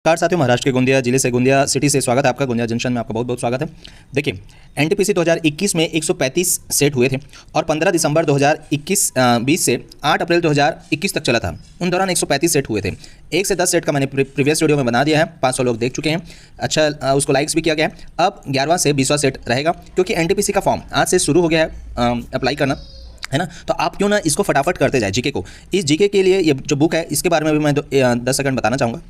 नमस्कार साथियों, महाराष्ट्र के गोंदिया जिले से, गोंदिया सिटी से स्वागत है आपका। गोंदिया जंक्शन में आपका बहुत बहुत स्वागत है। देखिए, एनटीपीसी 2021 में 135 सेट हुए थे और 15 दिसंबर 2020 से 8 अप्रैल 2021 तक चला था। उन दौरान 135 सेट हुए थे। 1 से 10 सेट का मैंने प्रीवियस वीडियो में बना दिया है, 500 लोग देख चुके हैं। अच्छा, उसको लाइक्स भी किया गया है। अब 11वां से 20वां सेट रहेगा, क्योंकि एनटीपीसी का फॉर्म आज से शुरू हो गया है अप्लाई करना, है ना। तो आप क्यों ना इसको फटाफट करते जाए जीके को। इस जीके के लिए ये जो बुक है, इसके बारे में भी मैं 10 सेकंड बताना चाहूँगा।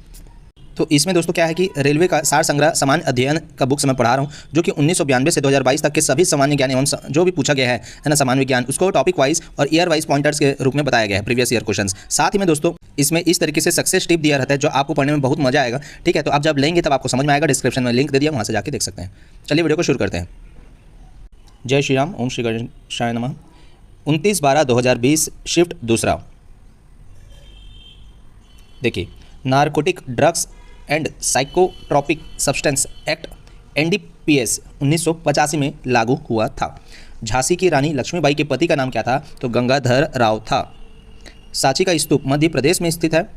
तो इसमें दोस्तों क्या है कि रेलवे का सार संग्रह सामान्य अध्ययन का बुक मैं पढ़ा रहा हूँ, जो कि 1992 से 2022 तक के सभी सामान्य ज्ञान एवं जो भी पूछा गया है ना, सामान्य विज्ञान, उसको टॉपिक वाइज और ईयर वाइज पॉइंटर्स के रूप में बताया गया है, प्रीवियस ईयर क्वेश्चंस। साथ ही में दोस्तों इसमें इस तरीके से सक्सेस टिप दिया रहता है, जो आपको पढ़ने में बहुत मजा आएगा। ठीक है, तो आप जब लेंगे तब आपको समझ में आएगा। डिस्क्रिप्शन में लिंक दे दिया, वहाँ से जाके देख सकते हैं। चलिए वीडियो को शुरू करते हैं। जय श्री राम, ओम श्री गणेशाय नमः। 29/12/2020 शिफ्ट दूसरा। देखिए, narcotic drugs and psychotropic substance act NDPS 1985 में लागू हुआ था। झांसी की रानी लक्ष्मीबाई के पति का नाम क्या था? तो गंगाधर राव था। सांची का स्तूप मध्य प्रदेश में स्थित है।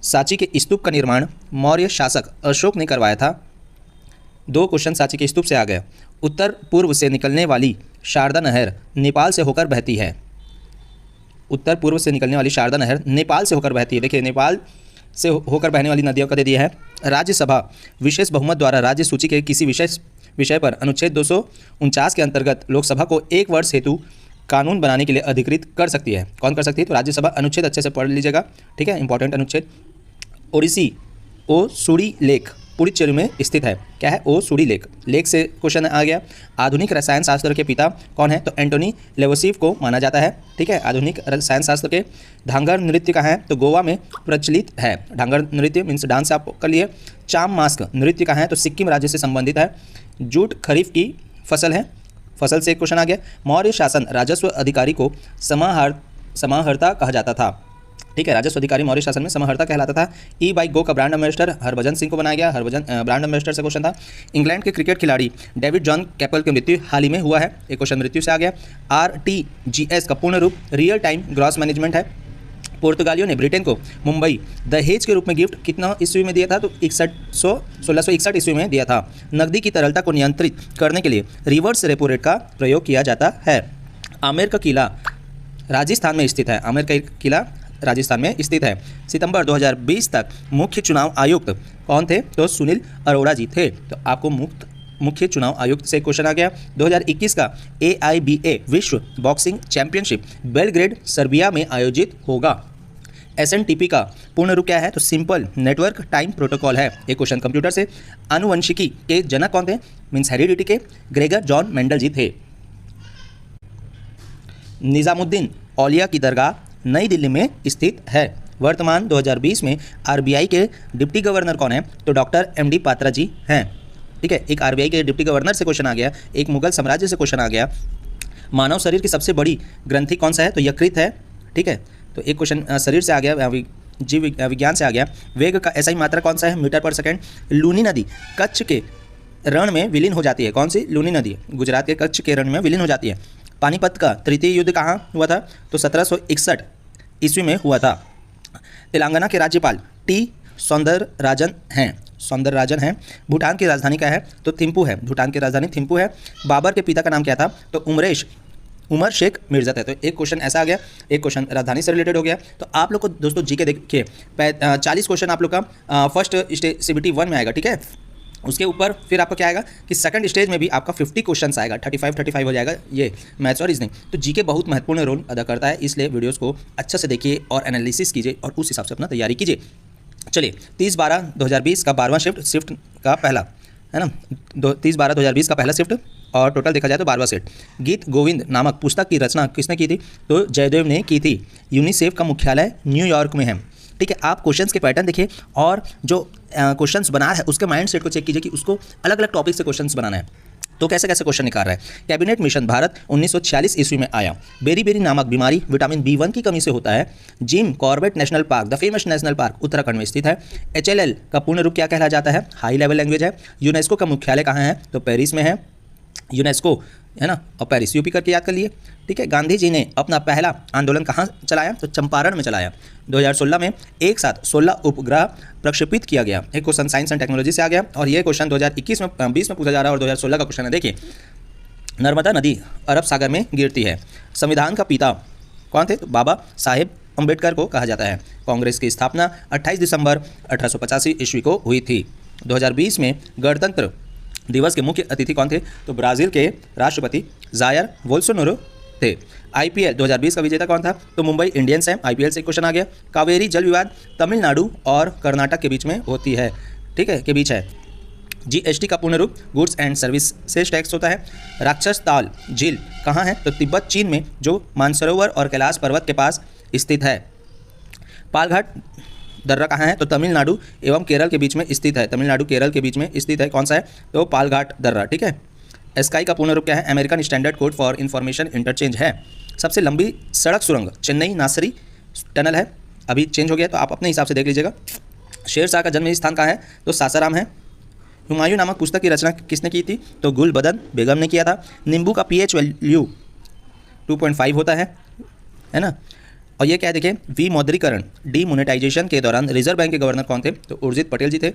सांची के स्तूप का निर्माण मौर्य शासक अशोक ने करवाया था। 2 क्वेश्चन सांची के स्तूप से आ गए। उत्तर पूर्व से निकलने वाली शारदा नहर नेपाल से होकर बहती है। उत्तर पूर्व से निकलने वाली शारदा नहर नेपाल से होकर बहती है। देखिए, नेपाल से होकर बहने वाली नदियों का दे दिया है। राज्यसभा विशेष बहुमत द्वारा राज्य सूची के किसी विशेष विषय पर अनुच्छेद 249 के अंतर्गत लोकसभा को 1 वर्ष हेतु कानून बनाने के लिए अधिकृत कर सकती है। कौन कर सकती है? तो राज्यसभा। अनुच्छेद अच्छे से पढ़ लीजिएगा, ठीक है, इंपॉर्टेंट अनुच्छेद। ओडिसी ओसुड़ी लेक पुडुचेरी में स्थित है। क्या है? ओसुड़ी लेक। लेक से क्वेश्चन आ गया। आधुनिक रसायन शास्त्र के पिता कौन है? तो एंटोनी लेवोसिव को माना जाता है। ठीक है, आधुनिक रसायन शास्त्र के। धांगर नृत्य कहाँ है? तो गोवा में प्रचलित है। धांगर नृत्य मीन्स डांस आप कर लिए। चाम मास्क नृत्य कहाँ है? तो सिक्किम राज्य से संबंधित है। जूट खरीफ की फसल है। फसल से क्वेश्चन आ गया। मौर्य शासन राजस्व अधिकारी को समाहर्ता कहा जाता था। ठीक है, राजस्व अधिकारी मौर्य शासन में समाहर्ता कहलाता था। ई बाइक गो का ब्रांड एम्बेसडर हरभजन सिंह को बनाया गया। हरभजन ब्रांड एम्बेसडर से क्वेश्चन था। इंग्लैंड के क्रिकेट खिलाड़ी डेविड जॉन कैपल की मृत्यु हाल ही में हुआ है। एक क्वेश्चन मृत्यु से आ गया। RTGS का पूर्ण रूप रियल टाइम ग्रॉस मैनेजमेंट है। पुर्तगालियों ने ब्रिटेन को मुंबई दहेज के रूप में गिफ्ट कितना ईस्वी में दिया था? तो 1661 ईस्वी में दिया था। नकदी की तरलता को नियंत्रित करने के लिए रिवर्स रेपो रेट का प्रयोग किया जाता है। आमेर का किला राजस्थान में स्थित है। आमेर का किला राजस्थान में स्थित है। सितंबर 2020 तक मुख्य चुनाव आयुक्त कौन थे? तो सुनील अरोड़ा जी थे। तो आपको मुख्य चुनाव आयुक्त से क्वेश्चन आ गया। 2021 का AIBA विश्व बॉक्सिंग चैंपियनशिप बेलग्रेड सर्बिया में आयोजित होगा। SNTP का पूर्ण रूप क्या है? तो सिंपल नेटवर्क टाइम प्रोटोकॉल है। एक क्वेश्चन कंप्यूटर से। आनुवंशिकी के जनक कौन थे? मीन्स हेरिडिटी के ग्रेगर जॉन मेंडल जी थे। निजामुद्दीन औलिया की दरगाह नई दिल्ली में स्थित है। वर्तमान 2020 में RBI के डिप्टी गवर्नर कौन है? तो डॉक्टर MD पात्रा जी हैं। ठीक है, एक RBI के डिप्टी गवर्नर से क्वेश्चन आ गया। एक मुगल साम्राज्य से क्वेश्चन आ गया। मानव शरीर की सबसे बड़ी ग्रंथि कौन सा है? तो यकृत है। ठीक है, तो एक क्वेश्चन शरीर से आ गया, जीव विज्ञान से आ गया। वेग का SI मात्रा कौन सा है? मीटर पर सेकेंड। लूनी नदी कच्छ के रण में विलीन हो जाती है। कौन सी? लूनी नदी गुजरात के कच्छ के रण में विलीन हो जाती है। पानीपत का तृतीय युद्ध कहाँ हुआ था? तो 1761 ईस्वी में हुआ था। तेलंगाना के राज्यपाल T सौंदरराजन हैं। भूटान की राजधानी क्या है? तो थिम्पू है। भूटान की राजधानी थिम्पू है। बाबर के पिता का नाम क्या था? तो उमर शेख मिर्ज़ा है। तो एक क्वेश्चन ऐसा आ गया। एक क्वेश्चन राजधानी से रिलेटेड हो गया। तो आप लोग को दोस्तों जीके देखिए, 40 क्वेश्चन आप लोग का फर्स्ट स्टेज CBT 1 में आएगा। ठीक है, उसके ऊपर फिर आपका क्या आएगा कि सेकंड स्टेज में भी आपका 50 क्वेश्चंस आएगा। 35 हो जाएगा ये मैथ्स और रीजनिंग। तो जीके बहुत महत्वपूर्ण रोल अदा करता है, इसलिए वीडियोस को अच्छे से देखिए और एनालिसिस कीजिए और उस हिसाब से अपना तैयारी कीजिए। चलिए, 30/12/2020 का 12वां शिफ्ट का पहला है ना, 30/12/2020 का पहला शिफ्ट और टोटल देखा जाए तो 12वां सेट। गीत गोविंद नामक पुस्तक की रचना किसने की थी? तो जयदेव ने की थी। यूनिसेफ का मुख्यालय न्यूयॉर्क में है। ठीक है, आप क्वेश्चंस के पैटर्न देखिए और जो क्वेश्चंस बना है उसके माइंड सेट को चेक कीजिए कि उसको अलग अलग टॉपिक से क्वेश्चंस बनाना है। तो कैसे कैसे क्वेश्चन निकाल रहा है। कैबिनेट मिशन भारत 1946 ईस्वी में आया। बेरी नामक बीमारी विटामिन B1 की कमी से होता है। Jim Corbett national park the famous national park Uttarakhand में स्थित है। HLL का पूर्ण रूप क्या कहला जाता है? हाई लेवल लैंग्वेज है। यूनेस्को का मुख्यालय कहाँ है? तो पेरिस में है। यूनेस्को है ना, और पेरिस, यूपी करके याद कर लिए। ठीक है, गांधी जी ने अपना पहला आंदोलन कहाँ चलाया, तो चंपारण में चलाया। 2016 में एक साथ 16 उपग्रह प्रक्षेपित किया गया। एक क्वेश्चन साइंस एंड टेक्नोलॉजी से आ गया, और ये क्वेश्चन 2021 में 20 में पूछा जा रहा है और 2016 का क्वेश्चन है। देखिए, नर्मदा नदी अरब सागर में गिरती है। संविधान का पिता कौन थे, तो बाबा साहेब अम्बेडकर को कहा जाता है। कांग्रेस की स्थापना 28 दिसंबर 1885 ईस्वी को हुई थी। 2020 में गणतंत्र दिवस के मुख्य अतिथि कौन थे, तो ब्राज़ील के राष्ट्रपति जायर बोल्सोनारो थे। आईपीएल 2020 का विजेता कौन था, तो मुंबई इंडियंस है। आईपीएल से क्वेश्चन आ गया। कावेरी जल विवाद तमिलनाडु और कर्नाटक के बीच में होती है, ठीक है, के बीच है। जीएसटी का पूर्ण रूप गुड्स एंड सर्विसेज टैक्स होता है। राक्षस ताल झील कहाँ है, तो तिब्बत चीन में, जो मानसरोवर और कैलाश पर्वत के पास स्थित है। पालघाट दर्रा कहाँ है, तो तमिलनाडु एवं केरल के बीच में स्थित है। तमिलनाडु केरल के बीच में स्थित है, कौन सा है, तो पालघाट दर्रा। ठीक है। स्काई का पूर्ण रूप क्या है, American standard code for information interchange है। सबसे लंबी सड़क सुरंग चेन्नई नासरी टनल है, अभी चेंज हो गया तो आप अपने हिसाब से देख लीजिएगा। शेरशाह का जन्म स्थान कहाँ है, तो सासाराम है। हुमायूं नामक पुस्तक की रचना किसने की थी, तो गुलबदन बेगम ने किया था। नींबू का पीएच वैल्यू 2.5 होता है ना। और ये क्या है, देखिए, विमुद्रीकरण डीमोनेटाइजेशन के दौरान रिजर्व बैंक के गवर्नर कौन थे, तो उर्जित पटेल जी थे।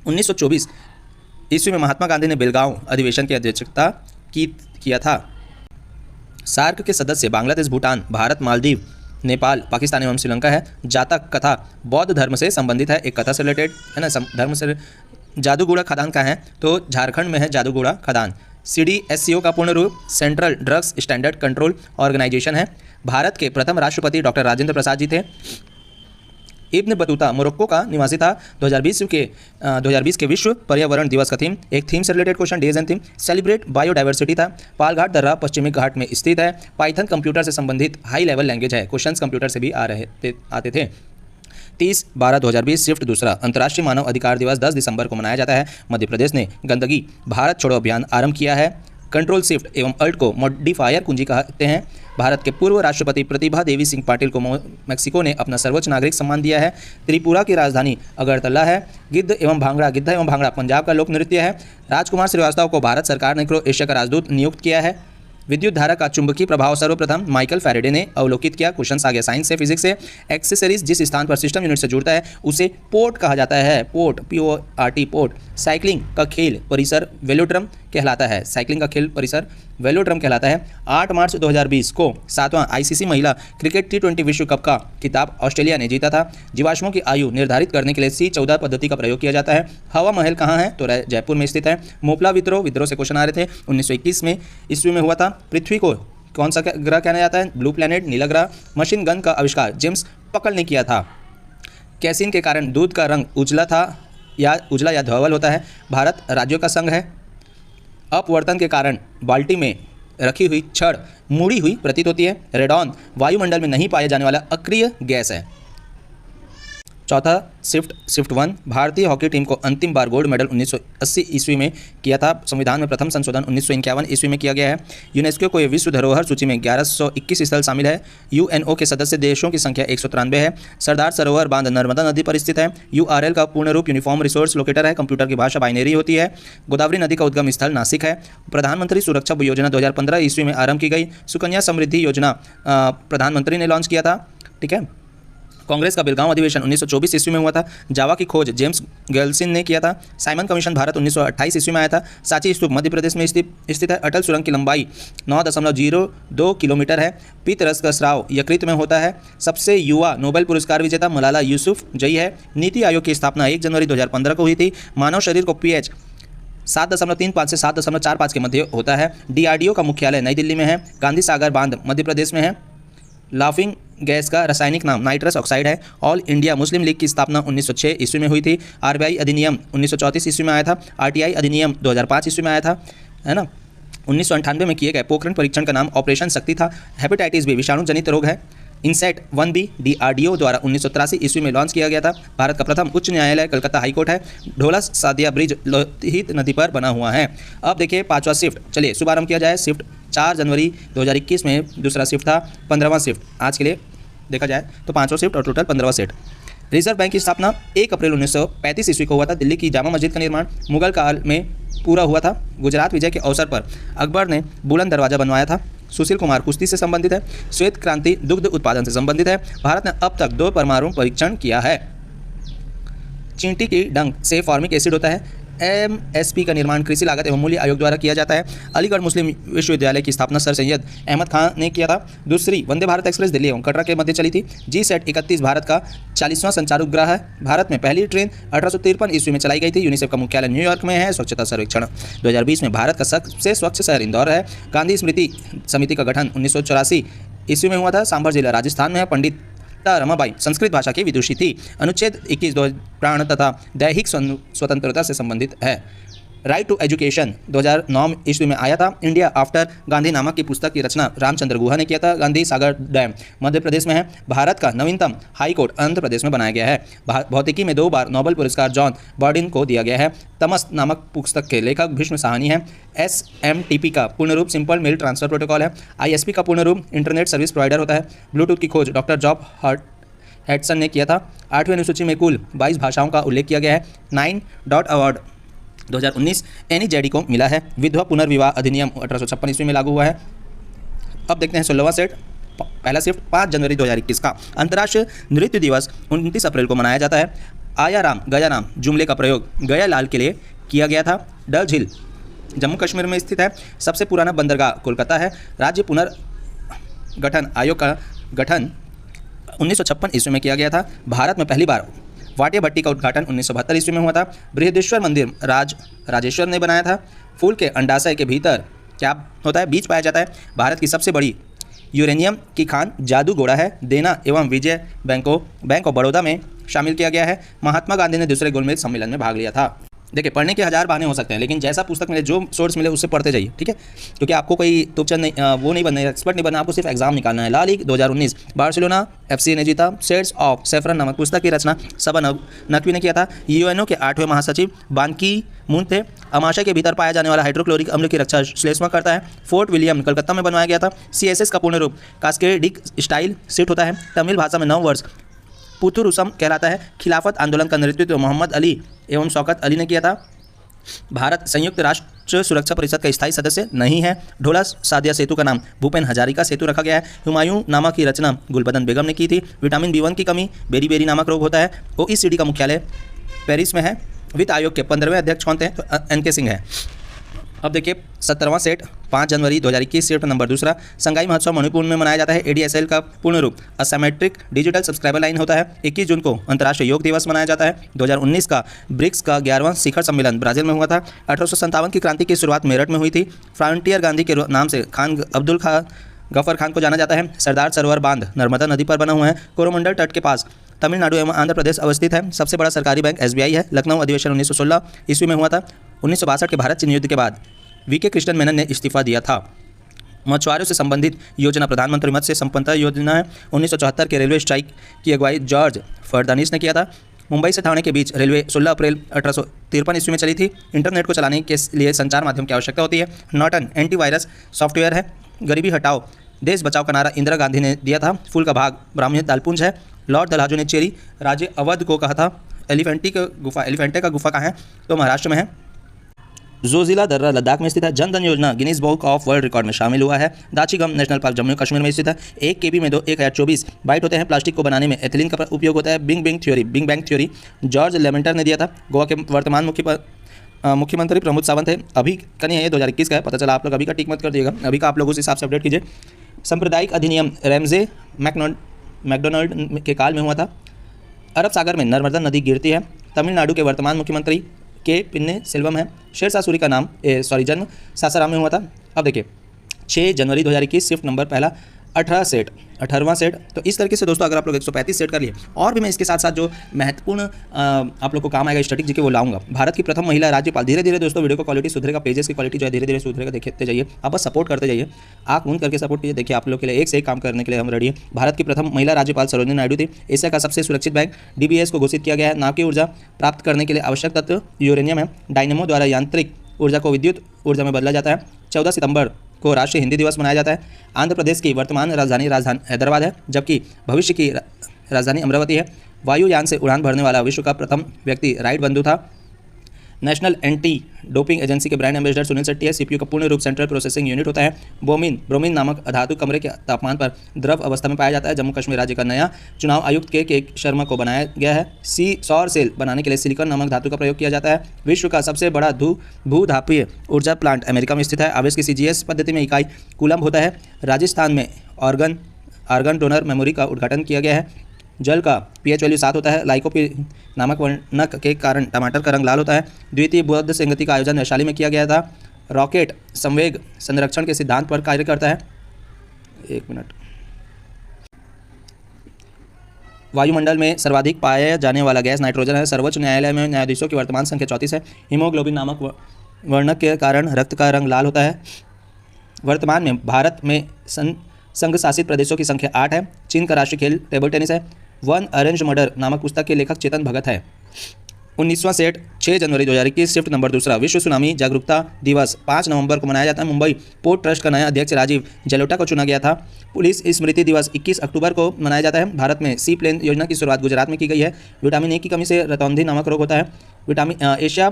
1924 ईस्वी में महात्मा गांधी ने बेलगांव अधिवेशन की अध्यक्षता किया था। सार्क के सदस्य बांग्लादेश, भूटान, भारत, मालदीव, नेपाल, पाकिस्तान एवं श्रीलंका है। जातक कथा बौद्ध धर्म से संबंधित है, एक कथा से रिलेटेड है ना, धर्म से। जादूगुड़ा खदान का है, तो झारखंड में है जादूगुड़ा खदान। CDSCO का पूर्ण रूप central drugs standard control organisation है। भारत के प्रथम राष्ट्रपति डॉक्टर राजेंद्र प्रसाद जी थे। इब्न बतूता मोरक्को का निवासी था। 2020 के विश्व पर्यावरण दिवस का थीम, एक थीम से related question, days and theme, celebrate biodiversity था। पालघाट दर्रा पश्चिमी घाट में स्थित है। पाइथन कंप्यूटर से संबंधित हाई लेवल लैंग्वेज है, क्वेश्चंस कंप्यूटर से भी आते थे। 30/12/2020 शिफ्ट दूसरा, अंतर्राष्ट्रीय मानव अधिकार दिवस 10 दिसंबर को मनाया जाता है। मध्य प्रदेश ने गंदगी भारत छोड़ो अभियान आरंभ किया है। कंट्रोल शिफ्ट एवं अल्ट को मॉडिफायर कुंजी कहते हैं। भारत के पूर्व राष्ट्रपति प्रतिभा देवी सिंह पाटिल को मेक्सिको ने अपना सर्वोच्च नागरिक सम्मान दिया है। त्रिपुरा की राजधानी अगरतला है। गिद्ध एवं भांगड़ा पंजाब का लोक नृत्य है। राजकुमार श्रीवास्तव को भारत सरकार ने क्रोएशिया का राजदूत नियुक्त किया है। विद्युत धारा का चुंबकीय प्रभाव सर्वप्रथम माइकल फैराडे ने अवलोकित किया। क्वेश्चन आ गया साइंस से, फिजिक्स से। एक्सेसरीज जिस स्थान पर सिस्टम यूनिट से जुड़ता है उसे पोर्ट कहा जाता है। Port, PORT, port. साइकिलिंग का खेल परिसर वेलोड्रम कहलाता है। साइकिलिंग का खेल परिसर वेलोड्रम कहलाता है। 8 मार्च 2020 को 7वां ICC महिला क्रिकेट T20 विश्व कप का खिताब ऑस्ट्रेलिया ने जीता था। जीवाश्मों की आयु निर्धारित करने के लिए C14 पद्धति का प्रयोग किया जाता है। हवा महल कहाँ है, तो जयपुर में स्थित है। मोपला विद्रोह से क्वेश्चन आ रहे थे, 1921 ईस्वी में हुआ था। पृथ्वी को कौन सा ग्रह कहना जाता है, ब्लू प्लैनेट, नीला ग्रह। मशीन गन का आविष्कार जेम्स पकल ने किया था। कैसीन के कारण दूध का रंग उजला या धवल होता है। भारत राज्यों का संघ है। अपवर्तन के कारण बाल्टी में रखी हुई छड़ मुड़ी हुई प्रतीत होती है। रेडॉन वायुमंडल में नहीं पाया जाने वाला अक्रिय गैस है। चौथा शिफ्ट 1, भारतीय हॉकी टीम को अंतिम बार गोल्ड मेडल 1980 ईस्वी में किया था। संविधान में प्रथम संशोधन 1951 ईस्वी में किया गया है। यूनेस्को को विश्व धरोहर सूची में 1121 स्थल शामिल है। UNO के सदस्य देशों की संख्या 193 है। सरदार सरोवर बांध नर्मदा नदी पर स्थित है। URL का पूर्ण रूप यूनिफॉर्म रिसोर्स लोकेटर है। कंप्यूटर की भाषा बाइनरी होती है। गोदावरी नदी का उद्गम स्थल नासिक है। प्रधानमंत्री सुरक्षा योजना 2015 ईस्वी में आरंभ की गई। सुकन्या समृद्धि योजना प्रधानमंत्री ने लॉन्च किया था। ठीक है। कांग्रेस का बेलगांव अधिवेशन 1924 ईस्वी में हुआ था। जावा की खोज जेम्स गेल्सिन ने किया था। साइमन कमीशन भारत 1928 ईस्वी में आया था। सांची स्तूप मध्य प्रदेश में स्थित है। अटल सुरंग की लंबाई 9.02 किलोमीटर है। पित्त का स्राव यकृत में होता है। सबसे युवा नोबेल पुरस्कार विजेता मलाला यूसुफजई है। नीति आयोग की स्थापना 1 जनवरी 2015 को हुई थी। मानव शरीर को pH 7.35 से 7.45 के मध्य होता है। DRDO का मुख्यालय नई दिल्ली में है। गांधी सागर बांध मध्य प्रदेश में है। लाफिंग गैस का रासायनिक नाम नाइट्रस ऑक्साइड है। ऑल इंडिया मुस्लिम लीग की स्थापना 1906 ईस्वी में हुई थी। RBI अधिनियम 1934 ईस्वी में आया था। RTI अधिनियम 2005 ईस्वी में आया था, है ना। 1998 में किए गए पोखरण परीक्षण का नाम ऑपरेशन शक्ति था। हेपेटाइटिस बी विषाणु जनित रोग है। इनसेट 1B DRDO द्वारा 1983 ईस्वी में लॉन्च किया गया था। भारत का प्रथम उच्च न्यायालय कलकत्ता हाईकोर्ट है। ढोला सादिया ब्रिज लोहित नदी पर बना हुआ है। अब देखिए 5वां शिफ्ट, चलिए शुभारंभ किया जाए। शिफ्ट 4 जनवरी 2021 में दूसरा शिफ्ट था। 15वां शिफ्ट आज के लिए देखा जाए तो 5वां शिफ्ट और टोटल 15वां सेट। रिजर्व बैंक की स्थापना 1 अप्रैल 1935 ईस्वी को हुआ था। दिल्ली की जामा मस्जिद का निर्माण मुगल काल में पूरा हुआ था। गुजरात विजय के अवसर पर अकबर ने बुलंद दरवाजा बनवाया था। सुशील कुमार कुश्ती से संबंधित है। श्वेत क्रांति दुग्ध उत्पादन से संबंधित है। भारत ने अब तक 2 परमाणु परीक्षण किया है। चींटी की डंक से फॉर्मिक एसिड होता है। एमएसपी का निर्माण कृषि लागत एवं मूल्य आयोग द्वारा किया जाता है। अलीगढ़ मुस्लिम विश्वविद्यालय की स्थापना सर सैयद अहमद खान ने किया था। दूसरी वंदे भारत एक्सप्रेस दिल्ली एवं कटरा के मध्य चली थी। GSAT-31 भारत का 40वां संचार उपग्रह है। भारत में पहली ट्रेन 1853 ईस्वी में चलाई गई थी। यूनिसेफ का मुख्यालय न्यूयॉर्क में है। स्वच्छता सर्वेक्षण 2020 में भारत का सबसे स्वच्छ शहर इंदौर है। गांधी स्मृति समिति का गठन 1984 ईस्वी में हुआ था। सांभर जिला राजस्थान में है। पंडित रमाबाई संस्कृत भाषा की विदुषी थी। अनुच्छेद 21 प्राण तथा दैहिक स्वतंत्रता से संबंधित है। राइट टू एजुकेशन 2009 ईस्वी में आया था। इंडिया आफ्टर गांधी नामक की पुस्तक की रचना रामचंद्र गुहा ने किया था। गांधी सागर डैम मध्य प्रदेश में है। भारत का नवीनतम हाई कोर्ट आंध्र प्रदेश में बनाया गया है। भौतिकी में 2 बार नोबेल पुरस्कार जॉन बॉर्डिन को दिया गया है। तमस नामक पुस्तक के लेखक भीष्म साहनी हैं। SMTP का पूर्ण रूप सिंपल मेल ट्रांसफर प्रोटोकॉल है। ISP का पूर्ण रूप इंटरनेट सर्विस प्रोवाइडर होता है। ब्लूटूथ की खोज डॉक्टर जॉब हैडसन ने किया था। 8वीं अनुसूची में कुल 22 भाषाओं का उल्लेख किया गया है। 9 डॉट अवार्ड 2019 NEJD को मिला है। विधवा पुनर्विवाह अधिनियम 1856 ईस्वी में लागू हुआ है। अब देखते हैं 16वां सेट। पहला शिफ्ट 5 जनवरी 2021 का अंतर्राष्ट्रीय नृत्य दिवस 29 अप्रैल को मनाया जाता है। आया राम गया राम जुमले का प्रयोग गया लाल के लिए किया गया था। डल झील जम्मू कश्मीर में स्थित है। सबसे पुराना बंदरगाह कोलकाता है। राज्य पुनर्गठन आयोग का गठन 1956 ईस्वी में किया गया था। भारत में पहली बार वाटिया भट्टी का उद्घाटन 1972 ईस्वी में हुआ था। बृहदेश्वर मंदिर राजेश्वर ने बनाया था। फूल के अंडाशय के भीतर क्या होता है? बीज पाया जाता है। भारत की सबसे बड़ी यूरेनियम की खान जादूगोड़ा है। देना एवं विजय बैंक ऑफ बड़ौदा में शामिल किया गया है। महात्मा गांधी ने दूसरे गोलमेज सम्मेलन में भाग लिया था। देखिए, पढ़ने के 1000 बहाने हो सकते हैं, लेकिन जैसा पुस्तक मिले, जो सोर्स मिले, उससे पढ़ते जाइए, ठीक है? क्योंकि आपको कोई तुपचंद नहीं वो नहीं बनना है, एक्सपर्ट नहीं बनना, आपको सिर्फ एग्जाम निकालना है। ला लीग 2019 बार्सिलोना FC ने जीता। शेड्स ऑफ सेफ्रन नामक पुस्तक की रचना सबा नकवी ने किया था। UNO के 8वें महासचिव बान की मून थे। अमाशय के भीतर पाया जाने वाला हाइड्रोक्लोरिक अम्ल की रक्षा श्लेष्मा करता है। फोर्ट विलियम कलकत्ता में बनवाया गया था। CSS का पूर्ण रूप कास्केडिक स्टाइल सीट होता है। तमिल भाषा में 9 वर्ष पुथुरुसम कहलाता है। खिलाफत आंदोलन का नेतृत्व मोहम्मद अली एवं शौकत अली ने किया था। भारत संयुक्त राष्ट्र सुरक्षा परिषद का स्थायी सदस्य नहीं है। ढोला सादिया सेतु का नाम भूपेन हजारिका सेतु रखा गया है। हुमायूं नामा की रचना गुलबदन बेगम ने की थी। विटामिन B1 की कमी बेरी बेरी नामक रोग होता है। OECD का मुख्यालय पेरिस में है। वित्त आयोग के 15वें अध्यक्ष कौन थे? तो NK सिंह है। अब देखिए 17वां सेट 5 जनवरी 2021 शिफ्ट नंबर 2। संगाई महोत्सव मणिपुर में मनाया जाता है। ADSL का पूर्ण रूप असाइमेट्रिक डिजिटल सब्सक्राइबर लाइन होता है। 21 जून को अंतर्राष्ट्रीय योग दिवस मनाया जाता है। 2019 का ब्रिक्स का 11वां शिखर सम्मेलन ब्राजील में हुआ था। 1857 की क्रांति की शुरुआत मेरठ में हुई थी। फ्रंटियर गांधी के नाम से खान अब्दुल गफर खान को जाना जाता है। सरदार सरोवर बांध नर्मदा नदी पर बना हुआ है। कोरोमंडल तट के पास तमिलनाडु एवं आंध्र प्रदेश अवस्थित है। सबसे बड़ा सरकारी बैंक SBI है। लखनऊ अधिवेशन 1916 ईस्वी में हुआ था। 1962 के भारत चीन युद्ध के बाद VK कृष्णन मेनन ने इस्तीफा दिया था। मछुआरों से संबंधित योजना प्रधानमंत्री मत्स्य संपदा योजना है। 1974 के रेलवे स्ट्राइक की अगुवाई जॉर्ज फर्नांडिस ने किया था। मुंबई से ठाणे के बीच रेलवे 16 अप्रैल 1853 ईस्वी में चली थी। इंटरनेट को चलाने के लिए संचार माध्यम की आवश्यकता होती है। नॉर्टन एंटीवायरस सॉफ्टवेयर है। गरीबी हटाओ देश बचाओ का नारा इंदिरा गांधी ने दिया था। फूल का भाग ब्राह्मणी दालपुंज है। लॉर्ड दलहाजो ने चेरी राज्य अवध को कहा था। एलिफेंटे का गुफा कहाँ है? तो महाराष्ट्र में है। जोजिला दर्रा लद्दाख में स्थित है। जन धन योजना Guinness book of world record में शामिल हुआ है। दाचीगम नेशनल पार्क जम्मू कश्मीर में स्थित है। 1 KB में 1024 बाइट होते हैं। प्लास्टिक को बनाने में एथिलीन का उपयोग होता है। बिग बैंग थ्योरी जॉर्ज लेमेंटर ने दिया था। गोवा के वर्तमान मुख्यमंत्री प्रमोद सावंत है। अभी का नहीं है, 2021 का है। पता चला आप लोग अभी का टिक मत कर दिएगा, अभी का आप लोग उस हिसाब से अपडेट कीजिए। सांप्रदायिक अधिनियम रैमजे मैकडोनाल्ड के काल में हुआ था। अरब सागर में नर्मदा नदी गिरती है। तमिलनाडु के वर्तमान मुख्यमंत्री के पिन्ने सेल्वम है। शेरशाह सूरी का जन्म सासाराम में हुआ था। अब देखिए 6 जनवरी 2021 शिफ्ट नंबर पहला 18वां सेट। तो इस तरीके से दोस्तों अगर आप लोग 135 सेट कर लिए, और भी मैं इसके साथ साथ जो महत्वपूर्ण आप लोग को काम आएगा स्टैटिक जीके वो लाऊंगा। भारत की प्रथम महिला राज्यपाल। धीरे धीरे दोस्तों वीडियो का क्वालिटी सुधरेगा, पेजेस की क्वालिटी जो है धीरे धीरे सुधरेगा, देखते जाइए। आप बस सपोर्ट करते जाइए, आँख मूंद करके सपोर्ट कीजिए। देखिए आप लोग के लिए एक से एक काम करने के लिए हम रेडी है। भारत की प्रथम महिला राज्यपाल सरोजिनी नायडू थी। एशिया का सबसे सुरक्षित बैंक DBS को घोषित किया गया है। नाव की ऊर्जा प्राप्त करने के लिए आवश्यक तत्व यूरेनियम है। डायनेमो द्वारा यांत्रिक ऊर्जा को विद्युत ऊर्जा में बदला जाता है। 14 सितंबर को राष्ट्रीय हिंदी दिवस मनाया जाता है। आंध्र प्रदेश की वर्तमान राजधानी हैदराबाद है, जबकि भविष्य की राजधानी अमरावती है। वायुयान से उड़ान भरने वाला विश्व का प्रथम व्यक्ति राइट बंधु था। नेशनल एंटी डोपिंग एजेंसी के ब्रांड एम्बेसडर सुनील शेट्टी है। सीपीयू का पूर्ण रूप सेंट्रल प्रोसेसिंग यूनिट होता है। ब्रोमीन नामक धातु कमरे के तापमान पर द्रव अवस्था में पाया जाता है। जम्मू कश्मीर राज्य का नया चुनाव आयुक्त के शर्मा को बनाया गया है। सौर सेल बनाने के लिए सिलिकॉन नामक धातु का प्रयोग किया जाता है। विश्व का सबसे बड़ा भूधापीय ऊर्जा प्लांट अमेरिका में स्थित है। आवेश की सीजीएस पद्धति में इकाई कूलम होता है। राजस्थान में आर्गन डोनर मेमोरी का उद्घाटन किया गया है। जल का पीएच वैल्यू 7 होता है। लाइकोपीन नामक वर्णक के कारण टमाटर का रंग लाल होता है। द्वितीय बौद्ध संगति का आयोजन वैशाली में किया गया था। रॉकेट संवेग संरक्षण के सिद्धांत पर कार्य करता है। एक मिनट। वायुमंडल में सर्वाधिक पाया जाने वाला गैस नाइट्रोजन है। सर्वोच्च न्यायालय में न्यायाधीशों की वर्तमान संख्या 34 है। हीमोग्लोबिन नामक वर्णक के कारण रक्त का रंग लाल होता है। वर्तमान में भारत में संघ शासित प्रदेशों की संख्या 8 है। चीन का राष्ट्रीय खेल टेबल टेनिस है। वन अरेंज मर्डर नामक पुस्तक के लेखक चेतन भगत है। 19वां सेट 6 जनवरी 2021 शिफ्ट नंबर 2। विश्व सुनामी जागरूकता दिवस 5 नवंबर को मनाया जाता है। मुंबई पोर्ट ट्रस्ट का नया अध्यक्ष राजीव जलोटा को चुना गया था। पुलिस स्मृति दिवस 21 अक्टूबर को मनाया जाता है। भारत में सी प्लेन योजना की शुरुआत गुजरात में की गई है। विटामिन ए की कमी से रतौंधी नामक रोग होता है। एशिया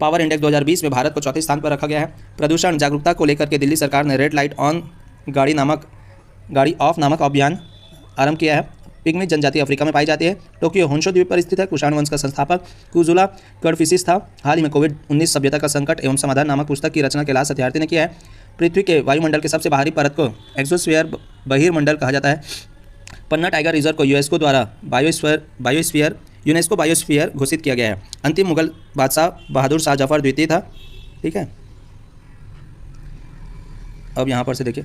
पावर इंडेक्स 2020 में भारत को 34 स्थान पर रखा गया है। प्रदूषण जागरूकता को लेकर के दिल्ली सरकार ने रेड लाइट ऑन गाड़ी ऑफ नामक अभियान आरंभ किया है। पिग्मी जनजाति अफ्रीका में पाई जाती है। टोक्यो होंशो द्वीप पर स्थित है। कुषाण वंश का संस्थापक कुजुला कर्डफिसिस था। हाल ही में कोविड-19 सभ्यता का संकट एवं समाधान नामक पुस्तक की रचना कैलाश सत्यार्थी ने किया है। पृथ्वी के वायुमंडल के सबसे बाहरी परत को एक्सोस्फीयर बहिर्मंडल कहा जाता है। पन्ना टाइगर रिजर्व को यूनेस्को द्वारा बायोस्फीयर घोषित किया गया है। अंतिम मुगल बादशाह बहादुर शाह जफर द्वितीय था। ठीक है, अब यहाँ पर से देखिए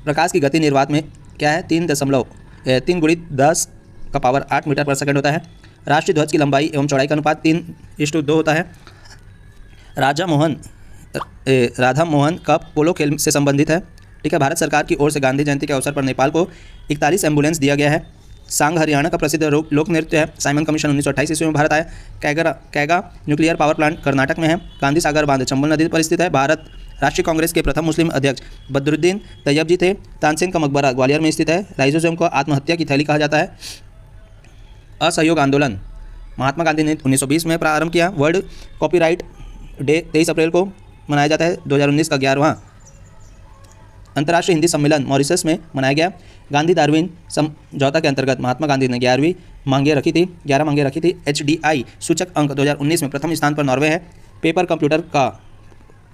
प्रकाश की गति निर्वात में क्या है 3 गुणित 10 का पावर 8 मीटर पर सेकंड होता है। राष्ट्रीय ध्वज की लंबाई एवं चौड़ाई का अनुपात 3:2 होता है। राधा मोहन कप पोलो खेल से संबंधित है। ठीक है, भारत सरकार की ओर से गांधी जयंती के अवसर पर नेपाल को 41 एम्बुलेंस दिया गया है। सांग हरियाणा का प्रसिद्ध लोक नृत्य है। साइमन कमीशन 1928 ईस्वी में भारत आया। Kaiga nuclear power plant Karnataka में है। गांधी सागर बांध चंबल नदी पर स्थित है। भारत राष्ट्रीय कांग्रेस के प्रथम मुस्लिम अध्यक्ष बदरुद्दीन तैयब जी थे। तानसेन का मकबरा ग्वालियर में स्थित है। राइजोसोम को आत्महत्या की थैली कहा जाता है। असहयोग आंदोलन महात्मा गांधी ने 1920 में प्रारंभ किया। वर्ल्ड कॉपीराइट डे 23 अप्रैल को मनाया जाता है। 2019 का 11वां अंतर्राष्ट्रीय हिंदी सम्मेलन मॉरिशस में मनाया गया। गांधी दार्विन समझौता के अंतर्गत महात्मा गांधी ने 11 मांगें रखी थी। HDI सूचक अंक 2019 में प्रथम स्थान पर नॉर्वे है। पेपर कंप्यूटर का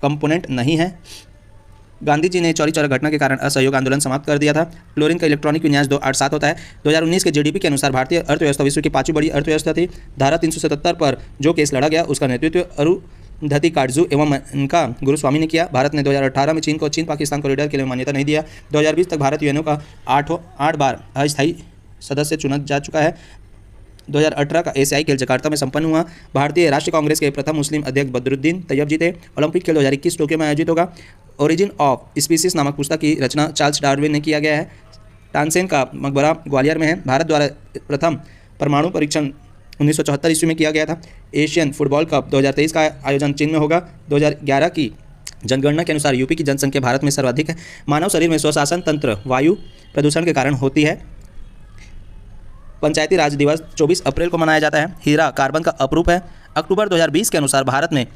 कंपोनेंट नहीं है। गांधी जी ने चौरी चौरा घटना के कारण असहयोग आंदोलन समाप्त कर दिया था। क्लोरीन का इलेक्ट्रॉनिक विन्यास 287 होता है। 2019 के GDP के अनुसार भारतीय अर्थव्यवस्था विश्व की 5वीं बड़ी अर्थव्यवस्था थी। धारा 377 पर जो केस लड़ा गया उसका नेतृत्व अरुंधति काटजू एवं इनका गुरुस्वामी ने किया। भारत ने 2018 में चीन पाकिस्तान कॉरिडोर के लिए मान्यता नहीं दिया। 2020 तक भारत यूएनओ का 8 बार अस्थायी सदस्य चुना जा चुका है। 2018 का एशियाई खेल जकार्ता में संपन्न हुआ। भारतीय राष्ट्रीय कांग्रेस के प्रथम मुस्लिम अध्यक्ष बदरुद्दीन तैयब जी थे। ओलंपिक खेल 2021 टोक्यो में आयोजित होगा। ओरिजिन ऑफ स्पीसीज नामक पुस्तक की रचना चार्ल्स डार्विन ने किया गया है। तानसेन का मकबरा ग्वालियर में है। भारत द्वारा प्रथम परमाणु परीक्षण 1974 ईस्वी में किया गया था। एशियन फुटबॉल कप 2023 का आयोजन चीन में होगा। 2011 की जनगणना के अनुसार यूपी की जनसंख्या भारत में सर्वाधिक है। मानव शरीर में स्वशासन तंत्र वायु प्रदूषण के कारण होती है। पंचायती राज दिवस 24 अप्रैल को मनाया जाता है। हीरा कार्बन का अपरूप है। अक्टूबर 2020 के अनुसार भारत में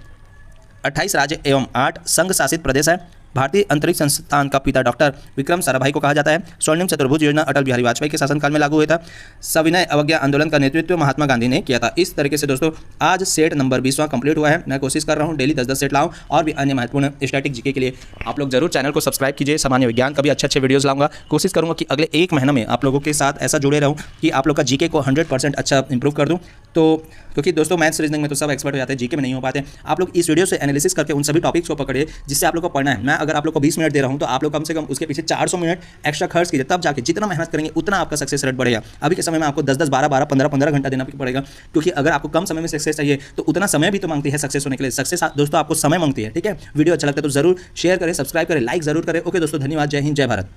28 राज्य एवं 8 संघ शासित प्रदेश है। भारतीय अंतरिक्ष संस्थान का पिता डॉक्टर विक्रम साराभाई को कहा जाता है। स्वर्णिम चतुर्भुज योजना अटल बिहारी वाजपेयी के शासनकाल में लागू हुआ था। सविनय अवज्ञा आंदोलन का नेतृत्व महात्मा गांधी ने किया था। इस तरीके से दोस्तों आज सेट नंबर 20वां कंप्लीट हुआ है। मैं कोशिश कर रहा हूँ डेली 10-10 सेट लाऊं और भी अन्य महत्वपूर्ण स्टैटिक जीके के लिए आप लोग जरूर चैनल को सब्सक्राइब कीजिए। सामान्य विज्ञान का भी अच्छे वीडियोज़ लाऊंगा। कोशिश करूँगा कि अगले 1 महीने में आप लोगों के साथ ऐसा जुड़े रहूँ कि आप लोग का जीके को 100% अच्छा इंप्रूव कर दूँ। तो क्योंकि दोस्तों मैथ्स रीजनिंग में तो सब एक्सपर्ट हो जाते हैं, जीके में नहीं हो पाते। आप लोग इस वीडियो से एनालिसिस करके उन सभी टॉपिक्स को पकड़िए जिससे आप लोग को पढ़ना है। मैं अगर आप लोग को 20 मिनट दे रहा हूं तो आप लोग कम से कम उसके पीछे 400 मिनट एक्स्ट्रा खर्च कीजिए। तब जाके जितना मेहनत करेंगे उतना आपका सक्सेस रेट बढ़ेगा। अभी के समय में आपको 10-10, 12-12, 15-15 घंटा देना पड़ेगा, क्योंकि अगर आपको कम समय में सक्सेस चाहिए तो उतना समय भी तो मांगती है सक्सेस होने के लिए। सक्सेस दोस्तों आपको समय मांगती है। ठीक है, वीडियो अच्छा लगता है तो जरूर शेयर करें, सब्सक्राइब करें, लाइक जरूर करें। ओके दोस्तों, धन्यवाद। जय हिंद, जय भारत।